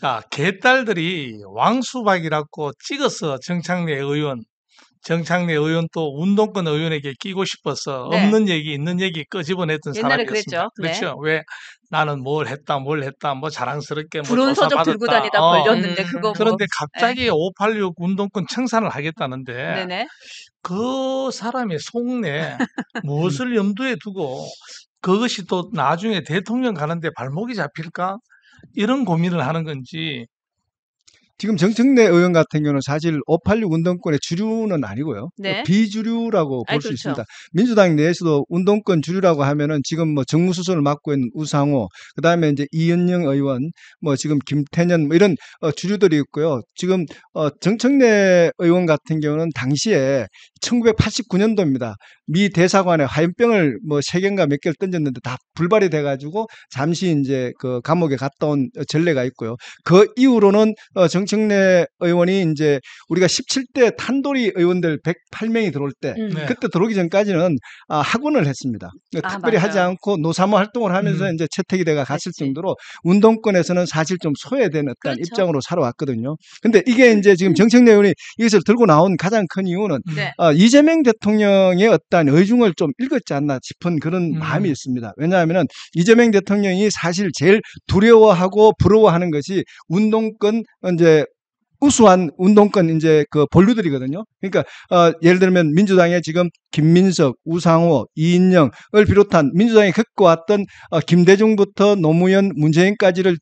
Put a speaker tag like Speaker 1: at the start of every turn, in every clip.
Speaker 1: 자, 개딸들이 왕수박이라고 찍어서 정창래 의원 또 운동권 의원에게 끼고 싶어서
Speaker 2: 네.
Speaker 1: 없는 얘기, 있는 얘기 끄집어냈던
Speaker 2: 옛날에
Speaker 1: 사람이었습니다.
Speaker 2: 그랬죠. 네.
Speaker 1: 그렇죠. 왜 나는 뭘 했다, 뭐 자랑스럽게 뭐
Speaker 2: 불온서적 들고
Speaker 1: 조사받았다.
Speaker 2: 다니다 걸렸는데 그거 뭐.
Speaker 1: 그런데 갑자기 586 운동권 청산을 하겠다는데
Speaker 2: 네네.
Speaker 1: 그 사람의 속내 무엇을 염두에 두고 그것이 또 나중에 대통령 가는데 발목이 잡힐까? 이런 고민을 하는 건지.
Speaker 3: 지금 정청래 의원 같은 경우는 사실 586 운동권의 주류는 아니고요.
Speaker 2: 네.
Speaker 3: 비주류라고 볼 수
Speaker 2: 그렇죠.
Speaker 3: 있습니다. 민주당 내에서도 운동권 주류라고 하면은 지금 뭐 정무수석을 맡고 있는 우상호, 그다음에 이제 이은영 의원, 뭐 지금 김태년 뭐 이런 주류들이 있고요. 지금 정청래 의원 같은 경우는 당시에 1989년도입니다. 미 대사관에 화염병을 뭐 3개인가 몇 개를 던졌는데 다 불발이 돼가지고 잠시 이제 그 감옥에 갔다 온 전례가 있고요. 그 이후로는 정청래 의원이 이제 우리가 17대 탄도리 의원들 108명이 들어올 때
Speaker 1: 네.
Speaker 3: 그때 들어오기 전까지는 학원을 했습니다. 특별히 하지
Speaker 2: 맞아요.
Speaker 3: 않고 노사모 활동을 하면서 이제 채택이 돼가 갔을
Speaker 2: 그렇지.
Speaker 3: 정도로 운동권에서는 사실 좀 소외된 어떤
Speaker 2: 그렇죠.
Speaker 3: 입장으로 살아왔거든요. 근데 이게 이제 지금 정청래 의원이 이것을 들고 나온 가장 큰 이유는
Speaker 2: 네.
Speaker 3: 이재명 대통령의 어떤 의중을 좀 읽었지 않나 싶은 그런 마음이 있습니다. 왜냐하면 이재명 대통령이 사실 제일 두려워하고 부러워하는 것이 운동권 이제 우수한 운동권 이제 그 본류들이거든요. 그러니까 예를 들면 민주당에 지금 김민석, 우상호, 이인영을 비롯한 민주당이 겪어왔던 김대중부터 노무현, 문재인까지를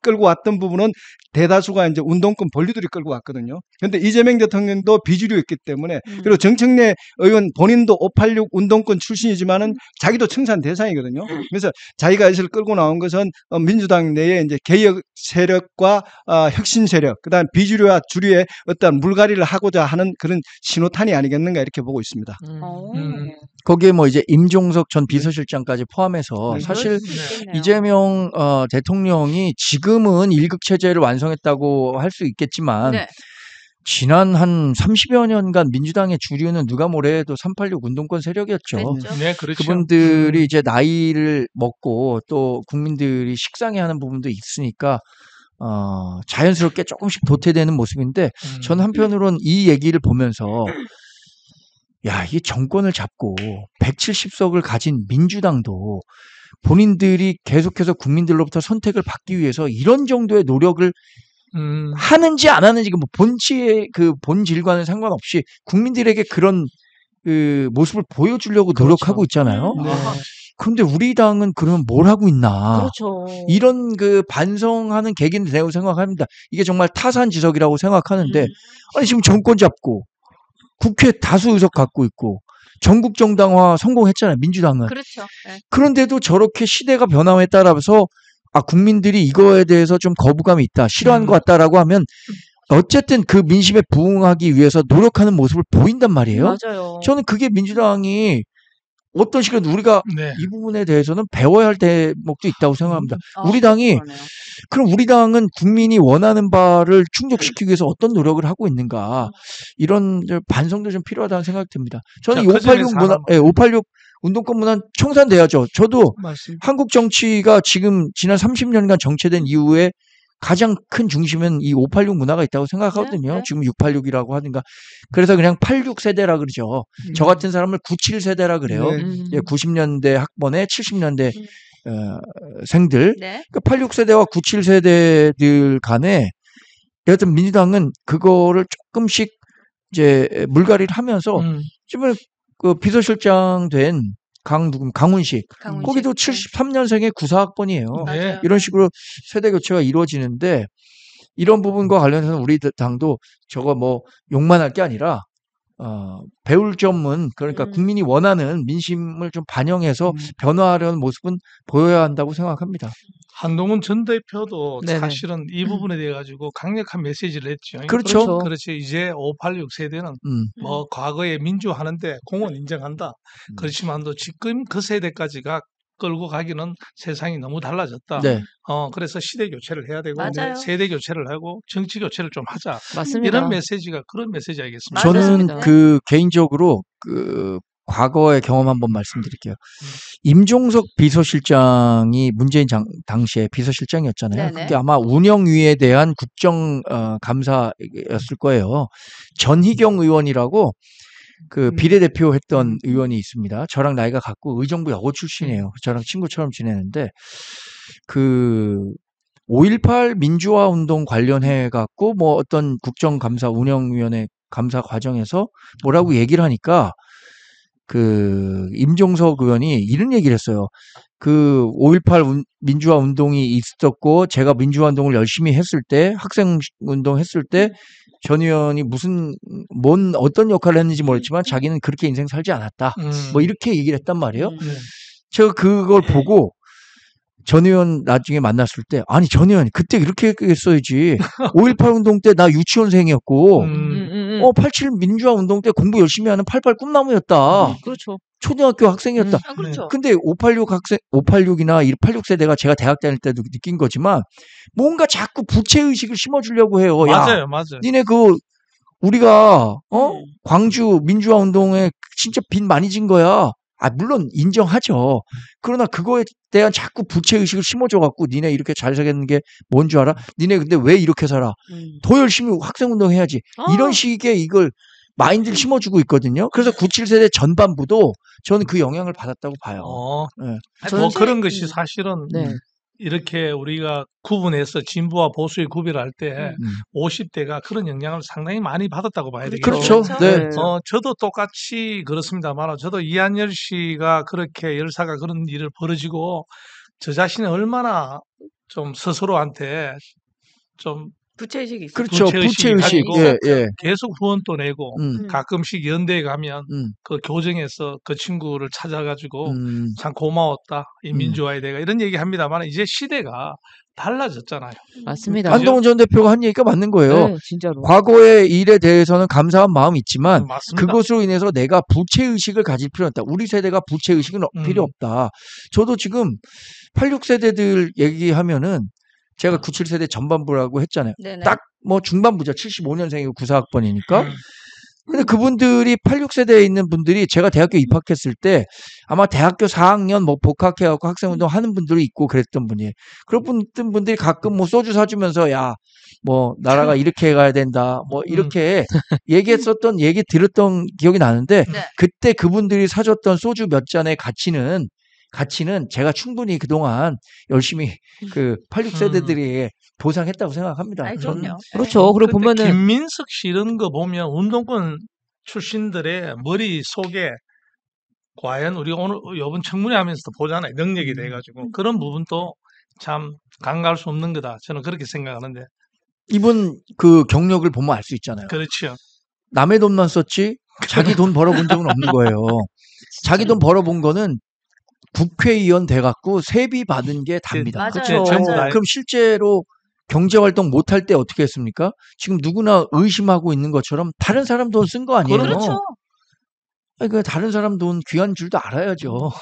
Speaker 3: 끌고 왔던 부분은 대다수가 이제 운동권 본류들이 끌고 왔거든요. 그런데 이재명 대통령도 비주류였기 때문에 그리고 정청래 의원 본인도 586 운동권 출신이지만은 자기도 청산 대상이거든요. 그래서 자기가 이것을 끌고 나온 것은 민주당 내에 이제 개혁 세력과 혁신 세력, 그다음 비주류와 주류의 어떤 물갈이를 하고자 하는 그런 신호탄이 아니겠는가 이렇게 보고 있습니다.
Speaker 4: 거기에 뭐 이제 임종석 전 비서실장까지 포함해서
Speaker 3: 네.
Speaker 4: 사실
Speaker 2: 있겠네요.
Speaker 4: 이재명 대통령이 지금은 1급 체제를 완성했다고 할 수 있겠지만
Speaker 2: 네.
Speaker 4: 지난 한 30여 년간 민주당의 주류는 누가 뭐래도 386 운동권 세력이었죠.
Speaker 2: 그랬죠.
Speaker 1: 네, 그렇죠.
Speaker 4: 그분들이 이제 나이를 먹고 또 국민들이 식상해하는 부분도 있으니까 자연스럽게 조금씩 도태되는 모습인데 저는 한편으로는 이 얘기를 보면서 야, 이게 정권을 잡고 170석을 가진 민주당도 본인들이 계속해서 국민들로부터 선택을 받기 위해서 이런 정도의 노력을 하는지 안 하는지 뭐 본질의 그 본질과는 상관없이 국민들에게 그런 그 모습을 보여주려고 노력하고 있잖아요.
Speaker 3: 네.
Speaker 4: 그런데 우리 당은 그러면 뭘 하고 있나?
Speaker 2: 그렇죠.
Speaker 4: 이런 그 반성하는 계기는 되고 생각합니다. 이게 정말 타산지석이라고 생각하는데 아니 지금 정권 잡고 국회 다수 의석 갖고 있고 전국 정당화 성공했잖아요. 민주당은.
Speaker 2: 그렇죠. 네.
Speaker 4: 그런데도 저렇게 시대가 변함에 따라서 국민들이 이거에 대해서 좀 거부감이 있다, 싫어하는 것 같다라고 하면 어쨌든 그 민심에 부응하기 위해서 노력하는 모습을 보인단 말이에요.
Speaker 2: 맞아요.
Speaker 4: 저는 그게 민주당이 어떤 식으로 우리가
Speaker 1: 네.
Speaker 4: 이 부분에 대해서는 배워야 할 대목도 있다고 생각합니다. 우리
Speaker 2: 그렇죠.
Speaker 4: 당이 그럼 우리 당은 국민이 원하는 바를 충족시키기 위해서 어떤 노력을 하고 있는가 이런 반성도 좀 필요하다는 생각이 듭니다. 저는 이 586 운동권 문화 청산돼야죠. 저도
Speaker 1: 맞습니다.
Speaker 4: 한국 정치가 지금 지난 30년간 정체된 이후에 가장 큰 중심은 이 586 문화가 있다고 생각하거든요.
Speaker 2: 네.
Speaker 4: 지금 686이라고 하든가. 그래서 그냥 86세대라 그러죠. 저 같은 사람을 97세대라 그래요.
Speaker 3: 네.
Speaker 4: 90년대 학번에 70년대 생들.
Speaker 2: 네.
Speaker 4: 그러니까 86세대와 97세대들 간에 여하튼 민주당은 그거를 조금씩 이제 물갈이를 하면서 지금 그 비서실장 된 강훈식. 거기도 73년생의 94학번이에요.
Speaker 1: 네.
Speaker 4: 이런 식으로 세대 교체가 이루어지는데 이런 부분과 관련해서는 우리 당도 저거 뭐 욕만 할 게 아니라 배울 점은 그러니까 국민이 원하는 민심을 좀 반영해서 변화하려는 모습은 보여야 한다고 생각합니다.
Speaker 1: 한동훈 전 대표도
Speaker 4: 네네.
Speaker 1: 사실은 이 부분에 대해 가지고 강력한 메시지를 했죠.
Speaker 4: 그렇죠.
Speaker 1: 그렇죠. 이제 586 세대는 뭐 과거에 민주하는데 공헌 인정한다. 그렇지만도 지금 그 세대까지가 끌고 가기는 세상이 너무 달라졌다.
Speaker 4: 네.
Speaker 1: 그래서 시대 교체를 해야 되고
Speaker 2: 맞아요.
Speaker 1: 세대 교체를 하고 정치 교체를 좀 하자.
Speaker 2: 맞습니다.
Speaker 1: 이런 메시지가 그런 메시지 아니겠습니까?
Speaker 4: 저는
Speaker 2: 맞습니다.
Speaker 4: 그 개인적으로 그 과거의 경험 한번 말씀드릴게요. 임종석 비서실장이 문재인 당시에 비서실장이었잖아요.
Speaker 2: 네네.
Speaker 4: 그게 아마 운영위에 대한 국정감사였을 거예요. 전희경 의원이라고 그 비례대표 했던 의원이 있습니다. 저랑 나이가 같고 의정부 여고 출신이에요. 저랑 친구처럼 지내는데 그 5.18 민주화 운동 관련해 갖고 뭐 어떤 국정감사 운영위원회 감사 과정에서 뭐라고 얘기를 하니까 그 임종석 의원이 이런 얘기를 했어요. 그 5.18 민주화 운동이 있었고 제가 민주화 운동을 열심히 했을 때 학생 운동 했을 때 전 의원이 어떤 역할을 했는지 모르겠지만 자기는 그렇게 인생 살지 않았다. 뭐 이렇게 얘기를 했단 말이에요.
Speaker 1: 네.
Speaker 4: 제가 그걸 보고 전 의원 나중에 만났을 때 아니 전 의원 그때 이렇게 했어야지. 5.18 운동 때 나 유치원생이었고 87 민주화 운동 때 공부 열심히 하는 88 꿈나무였다.
Speaker 2: 그렇죠.
Speaker 4: 초등학교 학생이었다.
Speaker 2: 그렇죠.
Speaker 4: 근데 586이나 86세대가 제가 대학 다닐 때도 느낀 거지만 뭔가 자꾸 부채의식을 심어주려고 해요. 야,
Speaker 1: 맞아요.
Speaker 4: 니네 우리가 광주 민주화 운동에 진짜 빚 많이 진 거야. 아, 물론 인정하죠. 그러나 그거에 대한 자꾸 부채의식을 심어줘갖고 니네 이렇게 잘 살겠는 게 뭔 줄 알아? 니네 근데 왜 이렇게 살아? 더 열심히 학생운동 해야지. 이런 식의 이걸 마인드를 심어주고 있거든요. 그래서 97세대 전반부도 저는 그 영향을 받았다고 봐요. 네.
Speaker 1: 뭐 그런 것이 사실은
Speaker 2: 네.
Speaker 1: 이렇게 우리가 구분해서 진보와 보수의 구별을 할 때 50대가 그런 영향을 상당히 많이 받았다고 봐야 되겠죠.
Speaker 4: 그렇죠. 네.
Speaker 1: 저도 똑같이 그렇습니다만 저도 이한열 씨가 그렇게 열사가 그런 일을 벌어지고 저 자신이 얼마나 좀 스스로한테 좀
Speaker 2: 부채의식이 있어요.
Speaker 4: 그렇죠. 부채의식.
Speaker 1: 가지고
Speaker 4: 예.
Speaker 1: 계속 후원도 내고
Speaker 4: 음.
Speaker 1: 가끔씩 연대에 가면 그 교정에서 그 친구를 찾아가지고 참 고마웠다. 이 민주화에 대해 이런 얘기 합니다만 이제 시대가 달라졌잖아요.
Speaker 2: 맞습니다.
Speaker 4: 한동훈 전 대표가 한 얘기가 맞는 거예요.
Speaker 2: 네, 진짜로.
Speaker 4: 과거의 일에 대해서는 감사한 마음이 있지만
Speaker 1: 맞습니다.
Speaker 4: 그것으로 인해서 내가 부채의식을 가질 필요는 없다. 우리 세대가 부채의식은 필요 없다. 저도 지금 86세대들 얘기하면은 제가 97세대 전반부라고 했잖아요.
Speaker 2: 네네.
Speaker 4: 딱 뭐 중반부죠. 75년생이고 94학번이니까. 근데 그분들이 86세대에 있는 분들이 제가 대학교 입학했을 때 아마 대학교 4학년 뭐 복학해갖고 학생운동 하는 분들이 있고 그랬던 분이에요. 그런 분들이 가끔 뭐 소주 사주면서 야, 뭐 나라가 이렇게 가야 된다. 뭐 이렇게 얘기 들었던 기억이 나는데
Speaker 2: 네.
Speaker 4: 그때 그분들이 사줬던 소주 몇 잔의 가치는 제가 충분히 그동안 열심히 그 86세대들이 보상했다고 생각합니다.
Speaker 2: 아이,
Speaker 4: 저는.
Speaker 2: 그럼요. 그렇죠. 그리고
Speaker 1: 그때
Speaker 2: 보면은
Speaker 1: 김민석 씨 이런 거 보면 운동권 출신들의 머리 속에 과연 우리가 오늘 이번 청문회 하면서도 보잖아요. 능력이 돼가지고 그런 부분도 참 간과할 수 없는 거다. 저는 그렇게 생각하는데.
Speaker 4: 이분 그 경력을 보면 알 수 있잖아요.
Speaker 1: 그렇죠.
Speaker 4: 남의 돈만 썼지 자기 돈 벌어본 적은 없는 거예요. 자기 돈 벌어본 거는 국회의원 돼갖고 세비 받은 게 답니다.
Speaker 2: 맞아요.
Speaker 4: 그렇죠?
Speaker 1: 전부 다.
Speaker 4: 그럼 실제로 경제활동 못할 때 어떻게 했습니까? 지금 누구나 의심하고 있는 것처럼 다른 사람 돈 쓴 거 아니에요?
Speaker 2: 그렇죠.
Speaker 4: 그러니까 다른 사람 돈 귀한 줄도 알아야죠.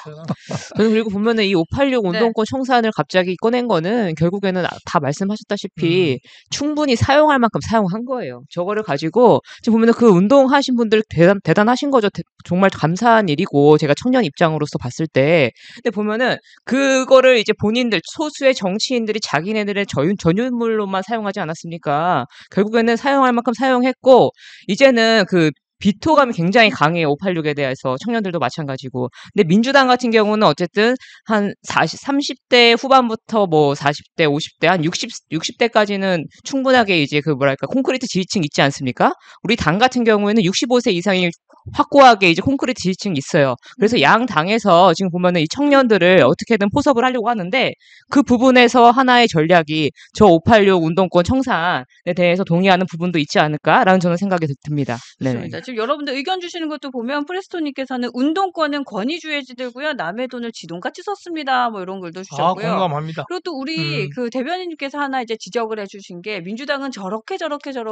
Speaker 2: 저는 그리고 보면은 이 586
Speaker 5: 네.
Speaker 2: 운동권 청산을 갑자기 꺼낸 거는 결국에는 다 말씀하셨다시피 충분히 사용할 만큼 사용한 거예요. 저거를 가지고 지금 보면은 그 운동하신 분들 대단하신 거죠. 정말 감사한 일이고 제가 청년 입장으로서 봤을 때. 근데 보면은 그거를 이제 본인들 소수의 정치인들이 자기네들의 전유물로만 사용하지 않았습니까? 결국에는 사용할 만큼 사용했고 이제는 그 비토감이 굉장히 강해요. 586에 대해서 청년들도 마찬가지고. 근데 민주당 같은 경우는 어쨌든 한 30대 후반부터 뭐 40대, 50대, 한 60대까지는 충분하게 이제 그 뭐랄까 콘크리트 지지층 있지 않습니까? 우리 당 같은 경우에는 65세 이상이 확고하게 이제 콘크리트 지지층이 있어요. 그래서 양 당에서 지금 보면은 이 청년들을 어떻게든 포섭을 하려고 하는데 그 부분에서 하나의 전략이 저 586 운동권 청산에 대해서 동의하는 부분도 있지 않을까라는 저는 생각이 듭니다. 네.
Speaker 5: 좋습니다. 지금 여러분들 의견 주시는 것도 보면 프레스토님께서는 운동권은 권위주의지들고요. 남의 돈을 지돈같이 썼습니다. 뭐 이런 글도
Speaker 1: 아,
Speaker 5: 주셨고요.
Speaker 1: 공감합니다.
Speaker 5: 그리고 또 우리 그 대변인님께서 하나 이제 지적을 해주신 게 민주당은 저렇게 이루고자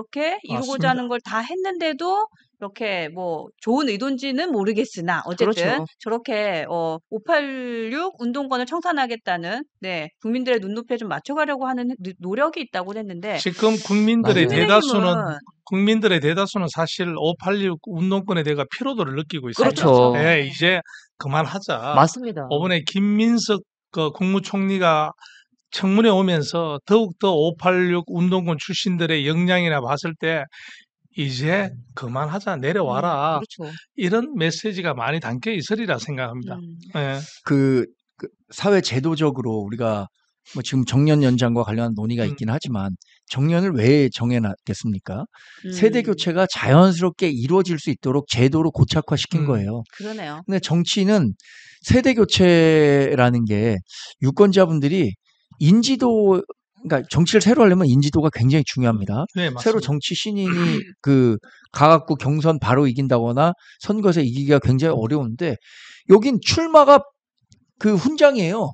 Speaker 1: 맞습니다.
Speaker 5: 하는 걸 다 했는데도 이렇게 뭐 좋은 의도인지는 모르겠으나 어쨌든
Speaker 2: 그렇죠.
Speaker 5: 저렇게 586 운동권을 청산하겠다는 네, 국민들의 눈높이에 좀 맞춰가려고 하는 노력이 있다고 했는데
Speaker 1: 지금
Speaker 4: 맞아요.
Speaker 1: 국민들의 대다수는 사실 586 운동권에 대해 피로도를 느끼고 있습니다.
Speaker 2: 그렇죠.
Speaker 1: 예, 이제 그만하자.
Speaker 2: 맞습니다.
Speaker 1: 이번에 김민석 국무총리가 청문회 오면서 더욱더 586 운동권 출신들의 역량이나 봤을 때 이제 그만하자, 내려와라.
Speaker 2: 그렇죠.
Speaker 1: 이런 메시지가 많이 담겨 있으리라 생각합니다. 예.
Speaker 4: 그 사회 제도적으로 우리가 뭐 지금 정년 연장과 관련한 논의가 있긴 하지만 정년을 왜 정해놨겠습니까? 세대 교체가 자연스럽게 이루어질 수 있도록 제도로 고착화시킨 거예요.
Speaker 5: 그러네요.
Speaker 4: 근데 정치는 세대 교체라는 게 유권자분들이 인지도, 그러니까 정치를 새로 하려면 인지도가 굉장히 중요합니다.
Speaker 1: 네, 맞습니다.
Speaker 4: 새로 정치 신인이 가갖고 경선 바로 이긴다거나 선거에서 이기기가 굉장히 어려운데 여긴 출마가 훈장이에요.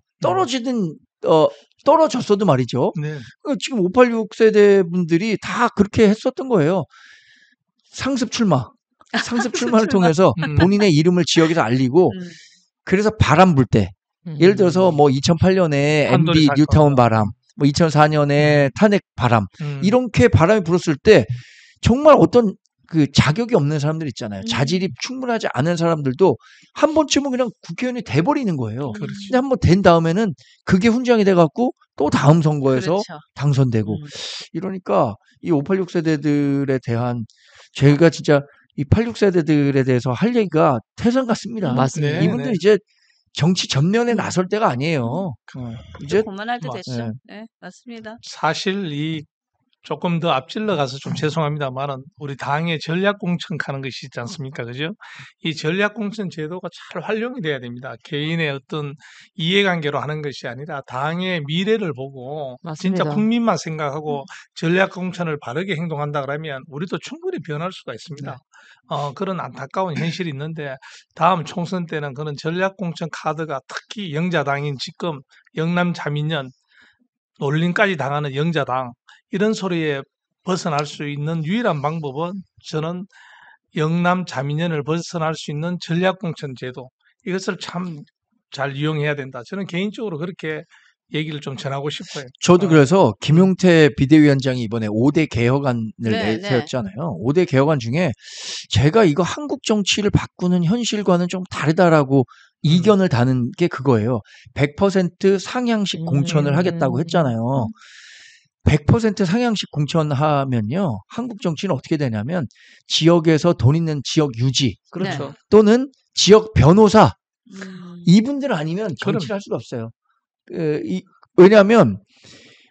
Speaker 4: 떨어졌어도 말이죠.
Speaker 1: 네.
Speaker 4: 지금 586 세대 분들이 다 그렇게 했었던 거예요. 상습 출마를 통해서 본인의 이름을 지역에서 알리고 그래서 바람 불 때 예를 들어서 뭐 2008년에
Speaker 1: 판도리
Speaker 4: MB
Speaker 1: 사건.
Speaker 4: 뉴타운 바람, 뭐 2004년에 탄핵 바람 이렇게 바람이 불었을 때 정말 어떤 자격이 없는 사람들 있잖아요. 자질이 충분하지 않은 사람들도 한 번쯤은 그냥 국회의원이 돼버리는 거예요.
Speaker 1: 그렇죠.
Speaker 4: 근데 한 번 된 다음에는 그게 훈장이 돼갖고 또 다음 선거에서
Speaker 5: 그렇죠.
Speaker 4: 당선되고 이러니까 이 586 세대들에 대한 제가 진짜 이 86 세대들에 대해서 할 얘기가 태산 같습니다.
Speaker 2: 맞습니다.
Speaker 1: 네,
Speaker 4: 이분들
Speaker 1: 네.
Speaker 4: 이제 정치 전면에 나설 때가 아니에요. 이제
Speaker 5: 그만할 때
Speaker 1: 맞-
Speaker 5: 됐죠. 네, 맞습니다.
Speaker 1: 사실 조금 더 앞질러 가서 좀 죄송합니다만은 우리 당의 전략 공천하는 것이 있지 않습니까? 그죠? 이 전략 공천 제도가 잘 활용이 돼야 됩니다. 개인의 어떤 이해관계로 하는 것이 아니라 당의 미래를 보고 진짜
Speaker 2: 맞습니다.
Speaker 1: 국민만 생각하고 전략 공천을 바르게 행동한다 그러면 우리도 충분히 변할 수가 있습니다. 그런 안타까운 현실이 있는데 다음 총선 때는 그런 전략 공천 카드가 특히 영자당인 지금 영남 자민련 놀림까지 당하는 영자당 이런 소리에 벗어날 수 있는 유일한 방법은 저는 영남 자민련을 벗어날 수 있는 전략공천 제도 이것을 참 잘 이용해야 된다. 저는 개인적으로 그렇게 얘기를 좀 전하고 싶어요.
Speaker 4: 저도 그래서 김용태 비대위원장이 이번에 5대 개혁안을
Speaker 5: 네,
Speaker 4: 내세웠잖아요. 5대 개혁안 중에 제가 이거 한국 정치를 바꾸는 현실과는 좀 다르다라고 이견을 다는 게 그거예요. 100% 상향식 공천을 하겠다고 했잖아요. 100% 상향식 공천하면요. 한국 정치는 어떻게 되냐면 지역에서 돈 있는 지역 유지
Speaker 2: 그렇죠.
Speaker 4: 또는 지역 변호사 이분들 아니면 정치를 할 수가 없어요. 왜냐하면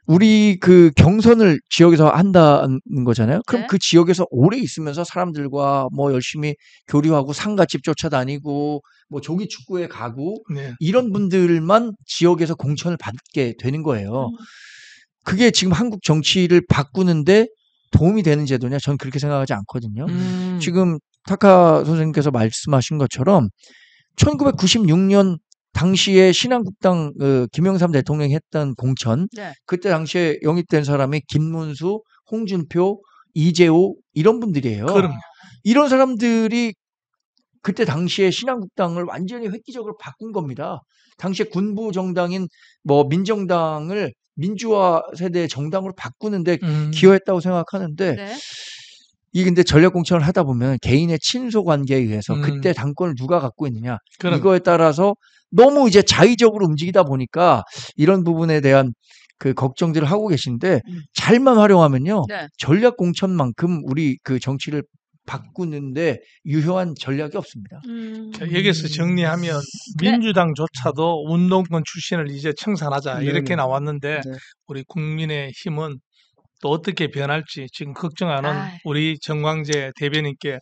Speaker 4: 우리 경선을 지역에서 한다는 거잖아요. 그럼
Speaker 5: 네.
Speaker 4: 그 지역에서 오래 있으면서 사람들과 뭐 열심히 교류하고 상가집 쫓아다니고 뭐 조기 축구에 가고
Speaker 1: 네.
Speaker 4: 이런 분들만 지역에서 공천을 받게 되는 거예요. 그게 지금 한국 정치를 바꾸는데 도움이 되는 제도냐? 전 그렇게 생각하지 않거든요. 지금 타카 선생님께서 말씀하신 것처럼 1996년 당시에 신한국당 김영삼 대통령이 했던 공천
Speaker 5: 네.
Speaker 4: 그때 당시에 영입된 사람이 김문수, 홍준표, 이재호 이런 분들이에요.
Speaker 1: 그럼
Speaker 4: 이런 사람들이 그때 당시에 신한국당을 완전히 획기적으로 바꾼 겁니다. 당시에 군부 정당인 뭐 민정당을 민주화 세대의 정당으로 바꾸는데 기여했다고 생각하는데
Speaker 5: 네.
Speaker 4: 이게 근데 전략 공천을 하다 보면 개인의 친소 관계에 의해서
Speaker 1: 음.
Speaker 4: 그때 당권을 누가 갖고 있느냐
Speaker 1: 그럼.
Speaker 4: 이거에 따라서 너무 이제 자의적으로 움직이다 보니까 이런 부분에 대한 걱정들을 하고 계신데 잘만 활용하면요
Speaker 5: 네.
Speaker 4: 전략 공천만큼 우리 정치를 바꾸는데 유효한 전략이 없습니다.
Speaker 1: 자, 여기서 정리하면
Speaker 5: 네.
Speaker 1: 민주당조차도 운동권 출신을 이제 청산하자
Speaker 3: 네네.
Speaker 1: 이렇게 나왔는데
Speaker 3: 네.
Speaker 1: 우리 국민의힘은 또 어떻게 변할지 지금 걱정하는
Speaker 5: 아이.
Speaker 1: 우리 정광재 대변인께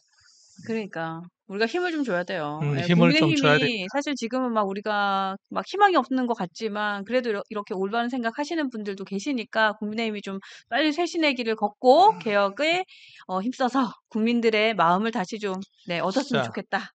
Speaker 5: 그러니까 우리가 힘을 좀 줘야 돼요. 예,
Speaker 1: 힘을 좀 줘야
Speaker 5: 국민의힘이 사실 지금은 막 우리가 막 희망이 없는 것 같지만 그래도 이렇게 올바른 생각하시는 분들도 계시니까 국민의힘이 좀 빨리 쇄신의 길을 걷고 개혁에 힘써서 국민들의 마음을 다시 좀 얻었으면
Speaker 1: 자,
Speaker 5: 좋겠다.